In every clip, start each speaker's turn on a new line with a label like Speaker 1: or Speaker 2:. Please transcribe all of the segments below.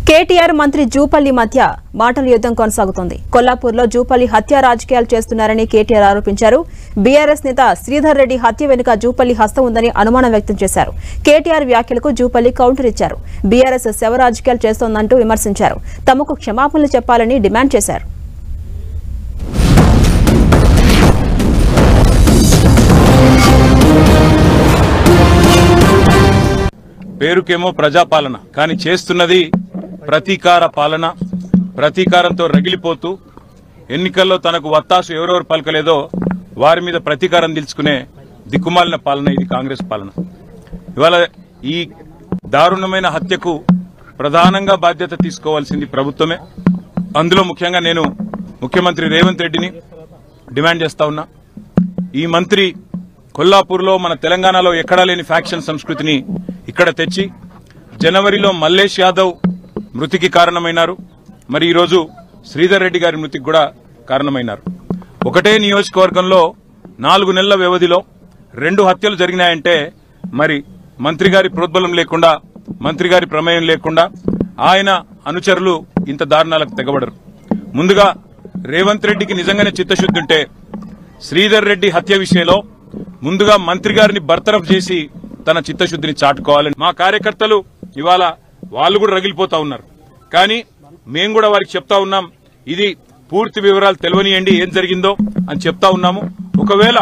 Speaker 1: కేటీఆర్ మంత్రి జూపల్లి మధ్య మాటల యుద్ధం కొనసాగుతోంది. కొల్లాపూర్లో జూపల్లి హత్య రాజకీయాలు చేస్తున్నారని కేటీఆర్ ఆరోపించారు. బీఆర్ఎస్ నేత శ్రీధర్ రెడ్డి హత్య వెనుక జూపల్లి హస్తం ఉందని అనుమానం వ్యక్తం చేశారు. కేటీఆర్ వ్యాఖ్యలకు జూపల్లి కౌంటర్ ఇచ్చారు. బీఆర్ఎస్ శవ రాజకీయాలు చేస్తోందంటూ విమర్శించారు. తమకు క్షమాపణలు చెప్పాలని డిమాండ్ చేశారు.
Speaker 2: పేరుకేమో ప్రజాపాలన, కానీ చేస్తున్నది ప్రతీకార పాలన. ప్రతీకారంతో రగిలిపోతూ ఎన్నికల్లో తనకు వత్తాసు ఎవరెవరు పలకలేదో వారి మీద ప్రతీకారం తెలుసుకునే దిక్కుమాలిన పాలన ఇది కాంగ్రెస్ పాలన. ఇవాళ ఈ దారుణమైన హత్యకు ప్రధానంగా బాధ్యత తీసుకోవాల్సింది ప్రభుత్వమే. అందులో ముఖ్యంగా నేను ముఖ్యమంత్రి రేవంత్ రెడ్డిని డిమాండ్ చేస్తా ఉన్నా. ఈ మంత్రి కొల్లాపూర్లో మన తెలంగాణలో ఎక్కడా లేని ఫ్యాక్షన్ సంస్కృతిని ఇక్కడ తెచ్చి జనవరిలో మల్లేష్ యాదవ్ మృతికి కారణమైనారు. మరి ఈరోజు శ్రీధర్ రెడ్డి గారి మృతికి కూడా కారణమైనారు. ఒకటే నియోజకవర్గంలో 4 నెలల వ్యవధిలో 2 హత్యలు జరిగినాయంటే మరి మంత్రి గారి ప్రోద్బలం లేకుండా, మంత్రి గారి ప్రమేయం లేకుండా ఆయన అనుచరులు ఇంత దారుణాలకు తెగబడరు. ముందుగా రేవంత్ రెడ్డికి నిజంగానే చిత్తశుద్ధి ఉంటే శ్రీధర్ రెడ్డి హత్య విషయంలో ముందుగా మంత్రి గారిని బర్తరఫ్ చేసి తన చిత్తశుద్ధిని చాటుకోవాలని మా కార్యకర్తలు ఇవాళ వాళ్ళు కూడా రగిలిపోతా ఉన్నారు. కానీ మేము కూడా వారికి చెప్తా ఉన్నాం, ఇది పూర్తి వివరాలు తెలియనియండి ఏం జరిగిందో అని చెప్తా ఉన్నాము. ఒకవేళ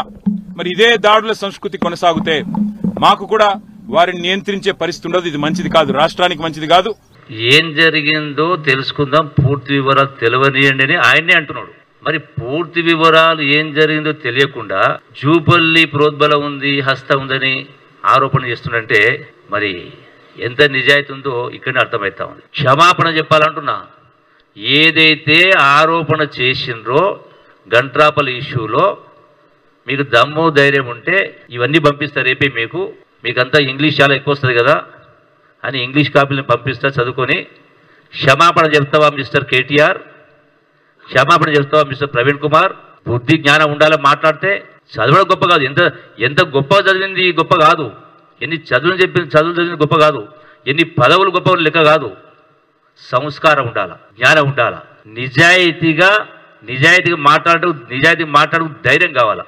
Speaker 2: మరి ఇదే దాడుల సంస్కృతి కొనసాగితే మాకు కూడా వారిని నియంత్రించే పరిస్థితి ఉండదు. ఇది మంచిది కాదు, రాష్ట్రానికి మంచిది కాదు.
Speaker 3: ఏం జరిగిందో తెలుసుకుందాం, పూర్తి వివరాలు తెలియనియండి అని ఆయనే అంటున్నాడు. మరి పూర్తి వివరాలు ఏం జరిగిందో తెలియకుండా జూపల్లి ప్రోద్బలం ఉంది, హస్తం ఉందని ఆరోపణ చేస్తుందంటే మరి ఎంత నిజాయితీ ఉందో ఇక్కడనే అర్థమవుతా ఉంది. క్షమాపణ చెప్పాలంటున్నా. ఏదైతే ఆరోపణ చేసిండ్రో గంట్రాపల్ ఇష్యూలో మీకు దమ్ము ధైర్యం ఉంటే ఇవన్నీ పంపిస్తారు. రేపే మీకంతా ఇంగ్లీష్ చాలా ఎక్కువ వస్తుంది కదా అని ఇంగ్లీష్ కాపీలను పంపిస్తా, చదువుకొని క్షమాపణ చెప్తావా మిస్టర్ కేటీఆర్, క్షమాపణ చెప్తావా మిస్టర్ ప్రవీణ్ కుమార్. బుద్ధి జ్ఞానం ఉండాలని మాట్లాడితే చదవడం గొప్ప కాదు. ఎంత గొప్ప చదివింది గొప్ప కాదు, ఎన్ని చదువులు చదివింది గొప్ప కాదు, ఎన్ని పదవులు గొప్ప లెక్క కాదు. సంస్కారం ఉండాల, జ్ఞానం ఉండాల, నిజాయితీగా మాట్లాడడం ధైర్యం కావాలా.